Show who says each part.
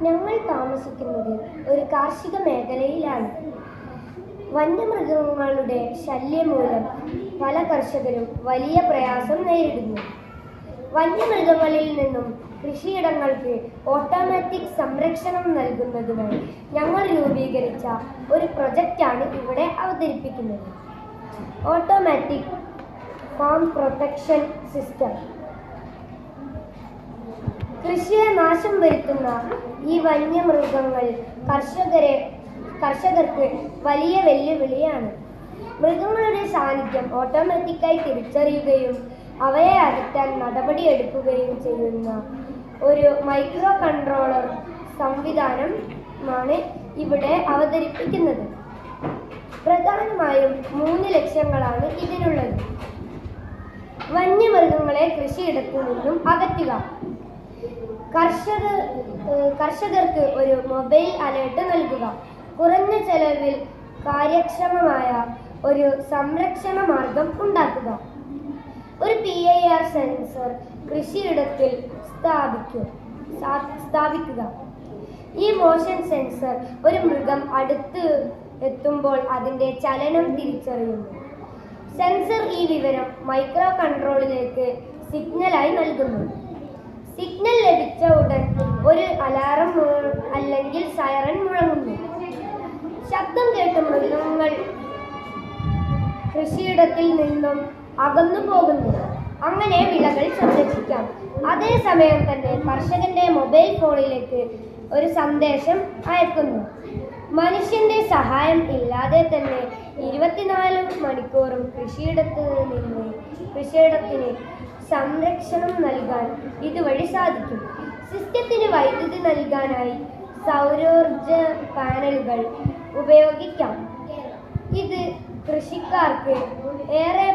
Speaker 1: ഞങ്ങൾ താമസിക്കുന്നത് ഒരു കാർഷിക മേഖലയിലാണ്. വന്യമൃഗങ്ങളുടെ ശല്യം മൂലം പല കർഷകരും വലിയ പ്രയാസം നേരിടുന്നു. വന്യമൃഗങ്ങളിൽ നിന്നും കൃഷിയിടങ്ങൾക്ക് ഓട്ടോമാറ്റിക് സംരക്ഷണം നൽകുന്നതിനായി ഞങ്ങൾ രൂപീകരിച്ച ഒരു പ്രൊജക്റ്റാണ് ഇവിടെ അവതരിപ്പിക്കുന്നത്. Automatic farm protection system. കൃഷിയെ നാശം വരുത്തുന്ന ഈ വന്യമൃഗങ്ങൾ കർഷകർക്ക് വലിയ വെല്ലുവിളിയാണ്. മൃഗങ്ങളുടെ സാന്നിധ്യം ഓട്ടോമാറ്റിക്കായി തിരിച്ചറിയുകയും അവയെ അകറ്റാൻ നടപടിയെടുക്കുകയും ചെയ്യുന്ന ഒരു മൈക്രോ കൺട്രോളർ സംവിധാനമാണ് ഇവിടെ അവതരിപ്പിക്കുന്നത്. പ്രധാനമായും 3 ലക്ഷ്യങ്ങളാണ് ഇതിനുള്ളത്. വന്യമൃഗങ്ങളെ കൃഷിയിടത്തു നിന്നും അകറ്റുക. കർഷകർക്ക് ഒരു മൊബൈൽ അലേർട്ട് നൽകുക. കുറഞ്ഞ ചെലവിൽ കാര്യക്ഷമമായ ഒരു സംരക്ഷണ മാർഗം ഉണ്ടാക്കുക. ഒരു PIR സെൻസർ കൃഷിയിടത്തിൽ സ്ഥാപിക്കുക. ഈ മോഷൻ സെൻസർ ഒരു മൃഗം അടുത്ത് എത്തുമ്പോൾ അതിൻ്റെ ചലനം തിരിച്ചറിയുന്നു. സെൻസർ ഈ വിവരം മൈക്രോ കൺട്രോളിലേക്ക് സിഗ്നലായി നൽകുന്നു. സിഗ്നൽ ലഭിച്ച ഉടൻ ഒരു അലാറം അല്ലെങ്കിൽ സൈറൻ മുഴങ്ങുന്നു. ശബ്ദം കേട്ട് മൃഗങ്ങൾ കൃഷിയിടത്തിൽ നിന്നും അകന്നു പോകുന്നു. അങ്ങനെ വിളകൾ സംരക്ഷിക്കാം. അതേസമയം തന്നെ കർഷകന്റെ മൊബൈൽ ഫോണിലേക്ക് ഒരു സന്ദേശം അയക്കുന്നു. മനുഷ്യന്റെ സഹായം ഇല്ലാതെ തന്നെ 24 മണിക്കൂറും കൃഷിയിടത്തിന് സംരക്ഷണം നൽകാൻ ഇതുവഴി സാധിക്കും. സിസ്റ്റത്തിന് വൈദ്യുതി നൽകാനായി സൗരോർജ പാനലുകൾ ഉപയോഗിക്കാം. ഇത് കൃഷിക്കാർക്ക് ഏറെ